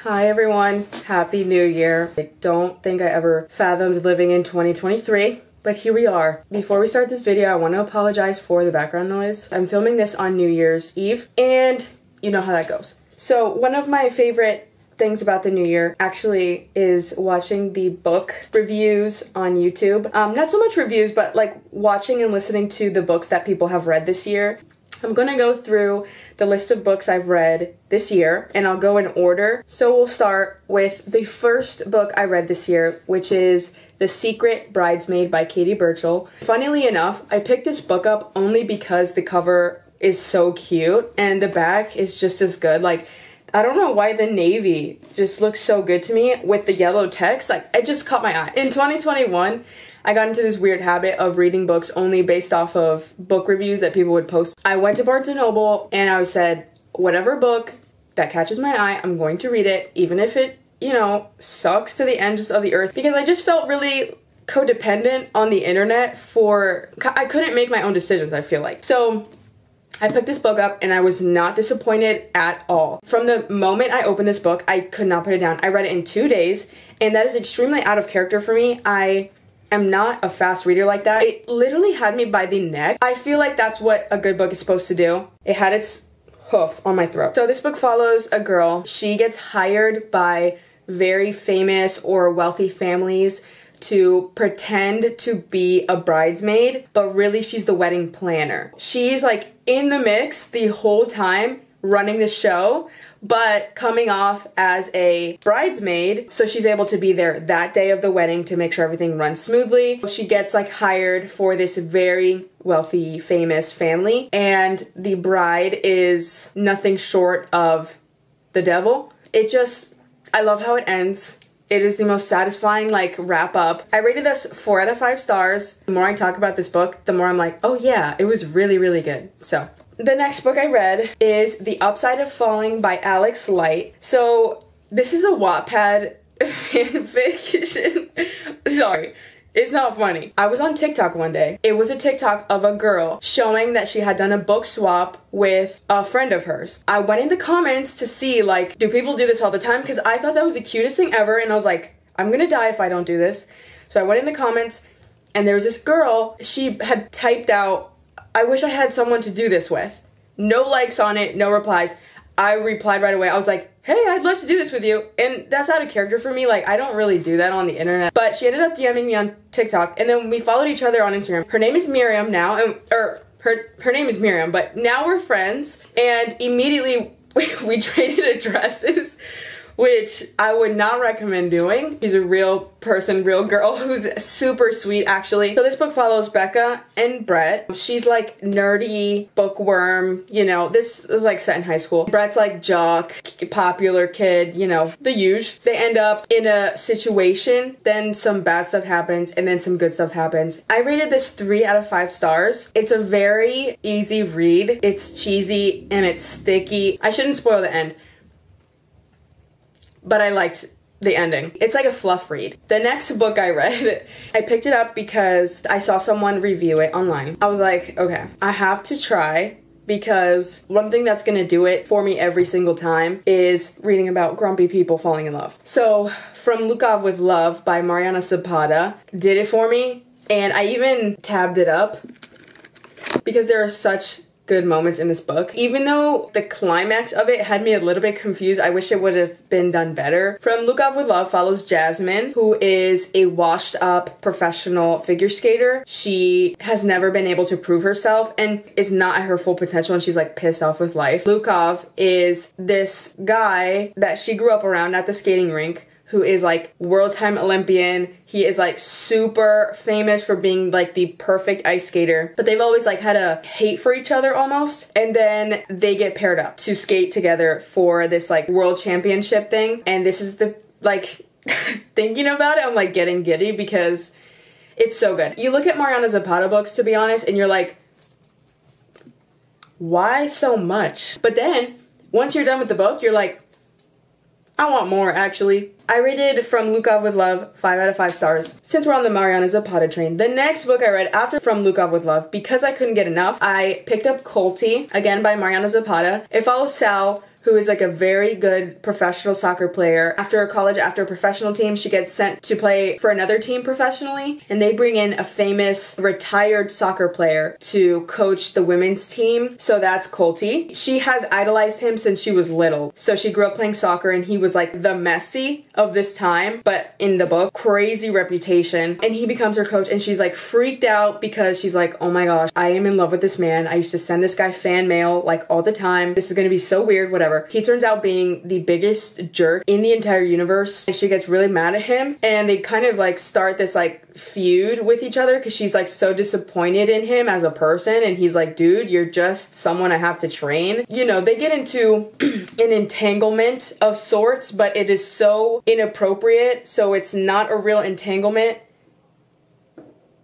Hi everyone, Happy New Year. I don't think I ever fathomed living in 2023, but here we are. Before we start this video, I want to apologize for the background noise. I'm filming this on New Year's Eve, and you know how that goes. So one of my favorite things about the new year actually is watching the book reviews on YouTube. Not so much reviews, but like watching and listening to the books that people have read this year. I'm gonna go through the list of books I've read this year, and I'll go in order. So we'll start with the first book I read this year, which is The Secret Bridesmaid by Katie Burchill. Funnily enough, I picked this book up only because the cover is so cute, and the back is just as good. Like, I don't know why the navy just looks so good to me with the yellow text. Like, it just caught my eye. In 2021, I got into this weird habit of reading books only based off of book reviews that people would post. I went to Barnes & Noble and I said, whatever book that catches my eye, I'm going to read it, even if it, you know, sucks to the ends of the earth. Because I just felt really codependent on the internet I couldn't make my own decisions, I feel like. So I picked this book up and I was not disappointed at all. From the moment I opened this book, I could not put it down. I read it in 2 days, and that is extremely out of character for me. I'm not a fast reader like that. It literally had me by the neck. I feel like that's what a good book is supposed to do. It had its hoof on my throat. So this book follows a girl. She gets hired by very famous or wealthy families to pretend to be a bridesmaid, but really she's the wedding planner. She's like in the mix the whole time running the show, but coming off as a bridesmaid, so she's able to be there that day of the wedding to make sure everything runs smoothly. She gets like hired for this very wealthy, famous family, and the bride is nothing short of the devil. I love how it ends. It is the most satisfying, like, wrap up. I rated this 4 out of 5 stars. The more I talk about this book, the more I'm like, oh yeah, it was really, really good. So the next book I read is The Upside of Falling by Alex Light. So this is a Wattpad fanfiction. Sorry, it's not funny. I was on TikTok one day. It was a TikTok of a girl showing that she had done a book swap with a friend of hers. I went in the comments to see, like, do people do this all the time? Because I thought that was the cutest thing ever, and I was like, I'm gonna die if I don't do this. So I went in the comments, and there was this girl. She had typed out, I wish I had someone to do this with. No likes on it, no replies. I replied right away. I was like, hey, I'd love to do this with you. And that's out of character for me. Like, I don't really do that on the internet. But she ended up DMing me on TikTok, and then we followed each other on Instagram. Her name is Miriam now, her name is Miriam, but now we're friends, and immediately we traded addresses, which I would not recommend doing. She's a real person, real girl who's super sweet, actually. So this book follows Becca and Brett. She's like nerdy, bookworm, you know, this is like set in high school. Brett's like jock, popular kid, you know, the huge. They end up in a situation, then some bad stuff happens, and then some good stuff happens. I rated this 3 out of 5 stars. It's a very easy read. It's cheesy and it's sticky. I shouldn't spoil the end, but I liked the ending. It's like a fluff read. The next book I read, I picked it up because I saw someone review it online. I was like, okay, I have to try, because one thing that's gonna do it for me every single time is reading about grumpy people falling in love. So From Lukov with Love by Mariana Zapata did it for me, and I even tabbed it up because there are such good moments in this book. Even though the climax of it had me a little bit confused, I wish it would have been done better. From Lukov with Love follows Jasmine, who is a washed up professional figure skater. She has never been able to prove herself and is not at her full potential, and she's like pissed off with life. Lukov is this guy that she grew up around at the skating rink, who is like world-time Olympian. He is like super famous for being like the perfect ice skater, but they've always like had a hate for each other almost. And then they get paired up to skate together for this like world championship thing. And this is the, like, thinking about it, I'm like getting giddy because it's so good. You look at Mariana Zapata books, to be honest, and you're like, why so much? But then once you're done with the book, you're like, I want more, actually. I rated From Lukov with Love 5 out of 5 stars. Since we're on the Mariana Zapata train, the next book I read after From Lukov with Love, because I couldn't get enough, I picked up Colty, again by Mariana Zapata. It follows Sal who is like a very good professional soccer player. After college, after a professional team, she gets sent to play for another team professionally, and they bring in a famous retired soccer player to coach the women's team. So that's Colty. She has idolized him since she was little. So she grew up playing soccer, and he was like the Messi of this time, but in the book, crazy reputation. And he becomes her coach, and she's like freaked out because she's like, oh my gosh, I am in love with this man. I used to send this guy fan mail like all the time. This is gonna be so weird, whatever. He turns out being the biggest jerk in the entire universe, and she gets really mad at him, and they kind of like start this like feud with each other because she's like so disappointed in him as a person, and he's like, dude, you're just someone I have to train. You know, they get into an entanglement of sorts, but it is so inappropriate, so it's not a real entanglement,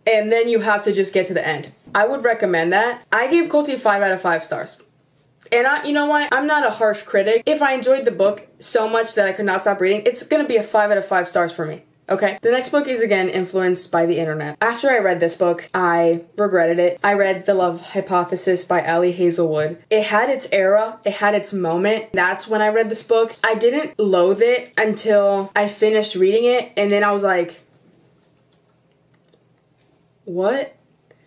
and then you have to just get to the end. I would recommend that. I gave Colty 5 out of 5 stars. And you know what? I'm not a harsh critic. If I enjoyed the book so much that I could not stop reading, it's gonna be a 5 out of 5 stars for me. Okay? The next book is again influenced by the internet. After I read this book, I regretted it. I read The Love Hypothesis by Ali Hazelwood. It had its era. It had its moment. That's when I read this book. I didn't loathe it until I finished reading it, and then I was like, what?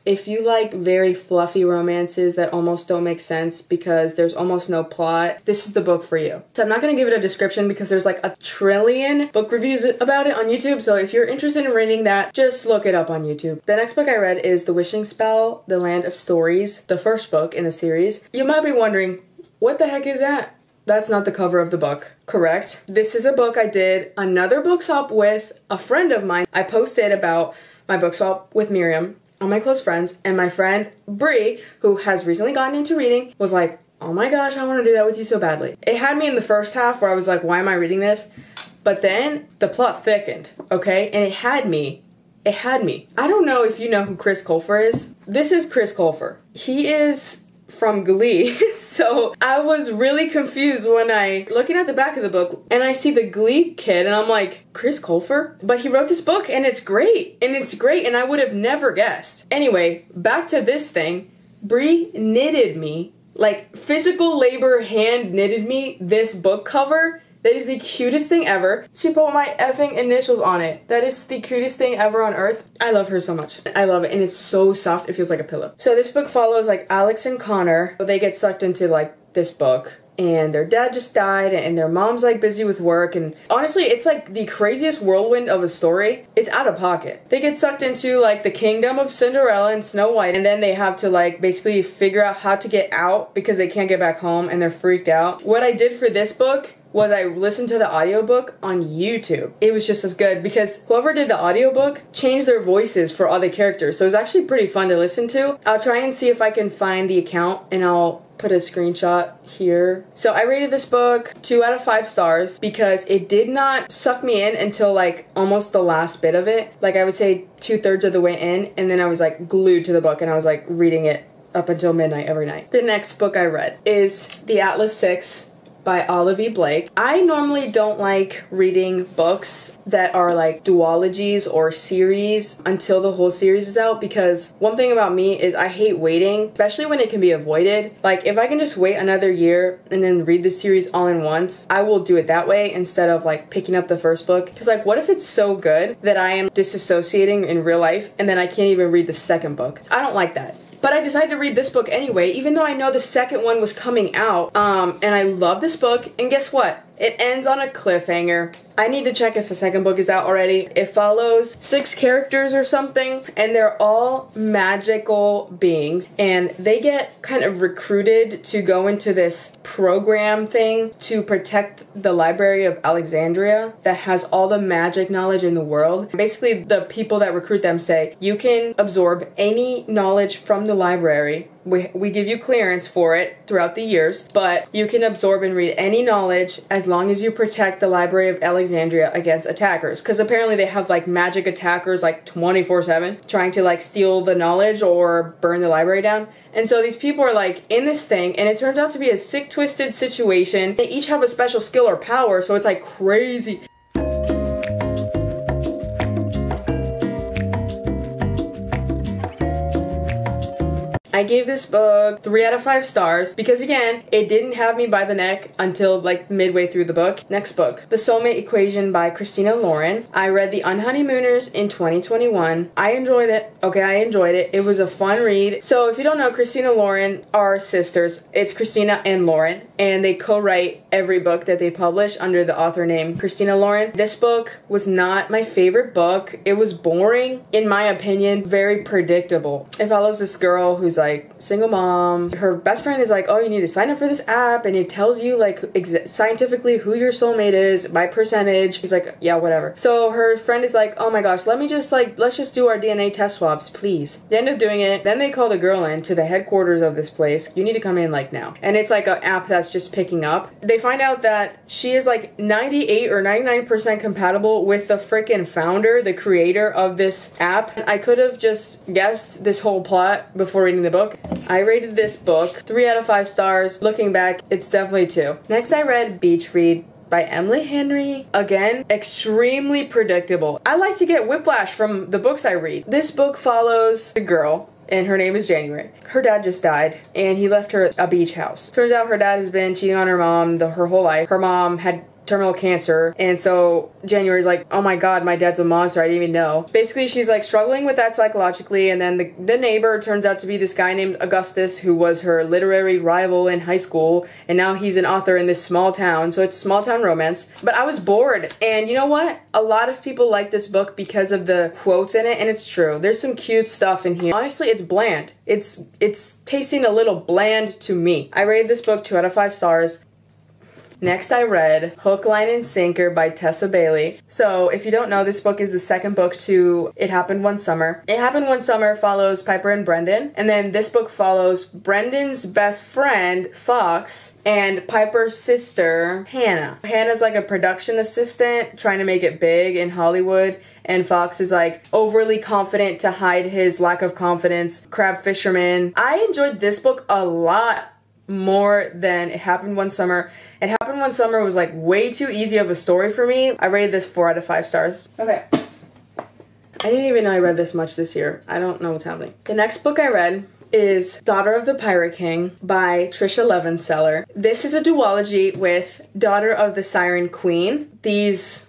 If you like very fluffy romances that almost don't make sense because there's almost no plot, this is the book for you. So I'm not going to give it a description because there's like a trillion book reviews about it on YouTube, so if you're interested in reading that, just look it up on YouTube. The next book I read is The Wishing Spell, The Land of Stories, the first book in the series. You might be wondering, what the heck is that? That's not the cover of the book. Correct. This is a book I did another book swap with a friend of mine. I posted about my book swap with Miriam on my close friends, and my friend Brie, who has recently gotten into reading, was like, oh my gosh, I want to do that with you so badly. It had me in the first half where I was like, why am I reading this? But then the plot thickened, okay? And it had me. It had me. I don't know if you know who Chris Colfer is. This is Chris Colfer. He is from Glee. So I was really confused when I looking at the back of the book and I see the Glee kid and I'm like, Chris Colfer? But he wrote this book and it's great. And it's great and I would have never guessed. Anyway, back to this thing. Brie knitted me, like physical labor hand knitted me this book cover. That is the cutest thing ever. She put my effing initials on it. That is the cutest thing ever on earth. I love her so much. I love it, and it's so soft, it feels like a pillow. So this book follows like Alex and Connor. They get sucked into like this book, and their dad just died, and their mom's like busy with work, and honestly, it's like the craziest whirlwind of a story. It's out of pocket. They get sucked into like the kingdom of Cinderella and Snow White, and then they have to like basically figure out how to get out because they can't get back home, and they're freaked out. What I did for this book was I listened to the audiobook on YouTube. It was just as good because whoever did the audiobook changed their voices for all the characters. So it was actually pretty fun to listen to. I'll try and see if I can find the account and I'll put a screenshot here. So I rated this book 2 out of 5 stars because it did not suck me in until like almost the last bit of it. Like I would say 2/3 of the way in, and then I was like glued to the book and I was like reading it up until midnight every night. The next book I read is The Atlas Six by Olivia Blake. I normally don't like reading books that are like duologies or series until the whole series is out because one thing about me is I hate waiting, especially when it can be avoided. Like if I can just wait another year and then read the series all in once, I will do it that way instead of like picking up the first book. Because like what if it's so good that I am disassociating in real life and then I can't even read the second book? I don't like that. But I decided to read this book anyway, even though I know the second one was coming out. And I love this book. And guess what? It ends on a cliffhanger. I need to check if the second book is out already. It follows 6 characters or something, and they're all magical beings. And they get kind of recruited to go into this program thing to protect the Library of Alexandria that has all the magic knowledge in the world. Basically, the people that recruit them say, you can absorb any knowledge from the library. We give you clearance for it throughout the years, but you can absorb and read any knowledge as long as you protect the Library of Alexandria against attackers. Because apparently they have like magic attackers like 24/7 trying to like steal the knowledge or burn the library down. And so these people are like in this thing, and it turns out to be a sick, twisted situation. They each have a special skill or power, so it's like crazy. I gave this book 3 out of 5 stars because, again, it didn't have me by the neck until like midway through the book. Next book, The Soulmate Equation by Christina Lauren. I read The Unhoneymooners in 2021. I enjoyed it. Okay, I enjoyed it. It was a fun read. So if you don't know, Christina Lauren are sisters. It's Christina and Lauren, and they co-write every book that they publish under the author name Christina Lauren. This book was not my favorite book. It was boring, in my opinion, very predictable. It follows this girl who's like single mom. Her best friend is like, oh, you need to sign up for this app, and it tells you like scientifically who your soulmate is by percentage. She's like, yeah, whatever. So her friend is like, oh my gosh, let's just do our DNA test swabs, please. They end up doing it. Then they call the girl in to the headquarters of this place. You need to come in like now. And it's like an app that's just picking up. They find out that she is like 98 or 99% compatible with the freaking founder, the creator of this app. I could have just guessed this whole plot before reading the book. I rated this book 3 out of 5 stars. Looking back, it's definitely 2. Next, I read Beach Read by Emily Henry. Again, extremely predictable. I like to get whiplash from the books I read. This book follows a girl, and her name is January. Her dad just died, and he left her a beach house. Turns out her dad has been cheating on her mom her whole life. Her mom had terminal cancer, and so January's like, oh my god, my dad's a monster, I didn't even know. Basically, she's like struggling with that psychologically, and then the neighbor turns out to be this guy named Augustus, who was her literary rival in high school, and now he's an author in this small town, so it's small town romance. But I was bored, and you know what? A lot of people like this book because of the quotes in it, and it's true. There's some cute stuff in here. Honestly, it's bland. It's tasting a little bland to me. I rated this book 2 out of 5 stars. Next, I read Hook, Line, and Sinker by Tessa Bailey. So, if you don't know, this book is the second book to It Happened One Summer. It Happened One Summer follows Piper and Brendan, and then this book follows Brendan's best friend, Fox, and Piper's sister, Hannah. Hannah's like a production assistant trying to make it big in Hollywood, and Fox is like overly confident to hide his lack of confidence. Crab fisherman. I enjoyed this book a lot more than It Happened One Summer. It Happened One Summer was like way too easy of a story for me. I rated this 4 out of 5 stars. Okay. I didn't even know I read this much this year. I don't know what's happening. The next book I read is Daughter of the Pirate King by Trisha Levenseller. This is a duology with Daughter of the Siren Queen. These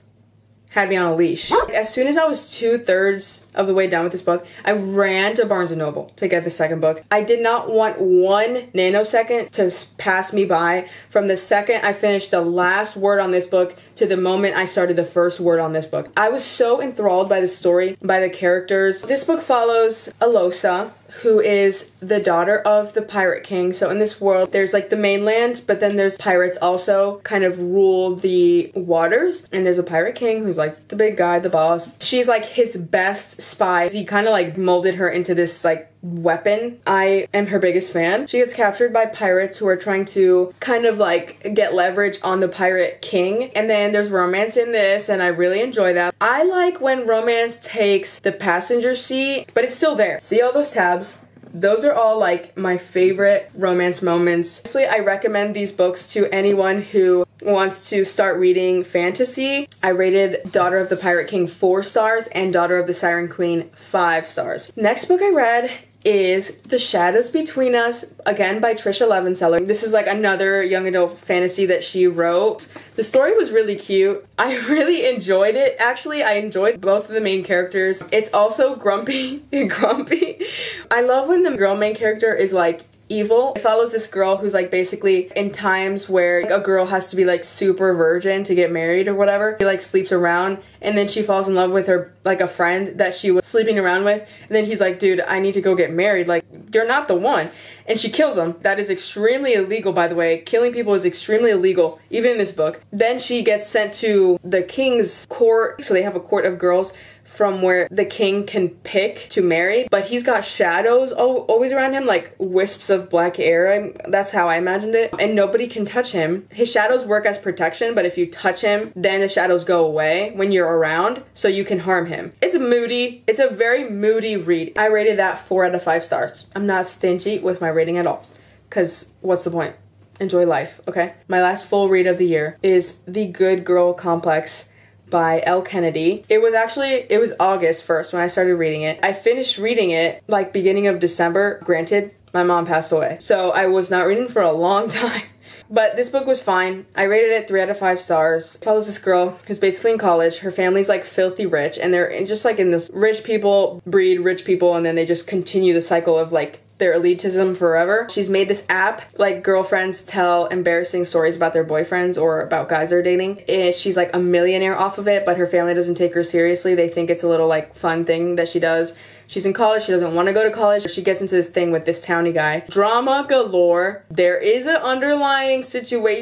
had me on a leash. As soon as I was 2/3 of the way done with this book, I ran to Barnes & Noble to get the second book. I did not want 1 nanosecond to pass me by from the second I finished the last word on this book to the moment I started the first word on this book. I was so enthralled by the story, by the characters. This book follows Alosa, who is the daughter of the Pirate King. So in this world, there's like the mainland, but then there's pirates also kind of rule the waters. And there's a Pirate King who's like the big guy, the boss. She's like his best spy. He kind of like molded her into this like weapon. I am her biggest fan. She gets captured by pirates who are trying to kind of like get leverage on the Pirate King. And then there's romance in this, and I really enjoy that. I like when romance takes the passenger seat, but it's still there. See all those tabs? Those are all like my favorite romance moments. Honestly, I recommend these books to anyone who wants to start reading fantasy. I rated Daughter of the Pirate King 4 stars and Daughter of the Siren Queen 5 stars. Next book I read is The Shadows Between Us, again by Trisha Levenseller. This is like another young adult fantasy that she wrote. The story was really cute. I really enjoyed it. Actually, I enjoyed both of the main characters. It's also grumpy and grumpy. I love when the girl main character is like evil. It follows this girl who's like basically in times where like, a girl has to be like super virgin to get married or whatever. She like sleeps around, and then she falls in love with her like a friend that she was sleeping around with, and then he's like, dude, I need to go get married, like you're not the one, and she kills him. That is extremely illegal, by the way. Killing people is extremely illegal, even in this book. Then she gets sent to the king's court, so they have a court of girls from where the king can pick to marry, but he's got shadows always around him, like wisps of black air. That's how I imagined it. And nobody can touch him. His shadows work as protection, but if you touch him, then the shadows go away when you're around, so you can harm him. It's a very moody read. I rated that 4 out of 5 stars. I'm not stingy with my rating at all, because what's the point? Enjoy life, okay? My last full read of the year is The Good Girl Complex by Elle Kennedy. It was August 1st when I started reading it. I finished reading it like beginning of December. Granted, my mom passed away. So I was not reading for a long time. But this book was fine. I rated it 3 out of 5 stars. It follows this girl who's basically in college. Her family's like filthy rich, and they're just like in this rich people breed rich people, and then they just continue the cycle of like their elitism forever. She's made this app, like girlfriends tell embarrassing stories about their boyfriends or about guys they're dating. And she's like a millionaire off of it, but her family doesn't take her seriously. They think it's a little like fun thing that she does. She's in college, she doesn't want to go to college. She gets into this thing with this townie guy. Drama galore. There is an underlying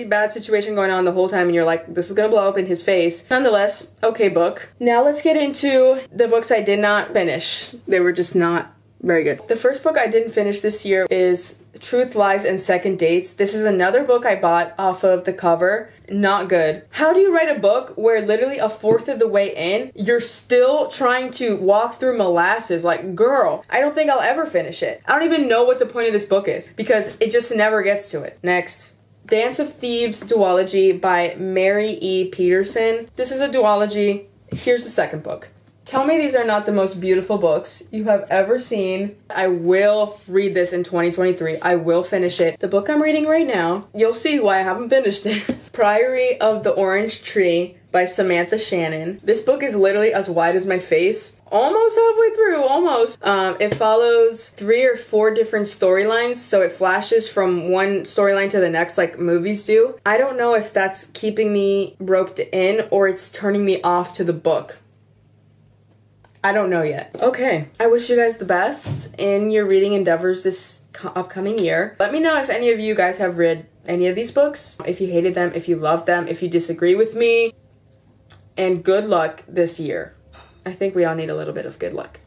bad situation going on the whole time, and you're like, this is gonna blow up in his face. Nonetheless, okay book. Now let's get into the books I did not finish. They were just not very good. The first book I didn't finish this year is Truth, Lies, and Second Dates. This is another book I bought off of the cover. Not good. How do you write a book where literally a fourth of the way in, you're still trying to walk through molasses? Like, girl, I don't think I'll ever finish it. I don't even know what the point of this book is because it just never gets to it. Next. Dance of Thieves duology by Mary E. Peterson. This is a duology. Here's the second book. Tell me these are not the most beautiful books you have ever seen. I will read this in 2023. I will finish it. The book I'm reading right now, you'll see why I haven't finished it. Priory of the Orange Tree by Samantha Shannon. This book is literally as wide as my face. Almost halfway through, almost. It follows 3 or 4 different storylines, so it flashes from one storyline to the next like movies do. I don't know if that's keeping me roped in or it's turning me off to the book. I don't know yet. Okay, I wish you guys the best in your reading endeavors this upcoming year. Let me know if any of you guys have read any of these books, if you hated them, if you loved them, if you disagree with me, and good luck this year. I think we all need a little bit of good luck.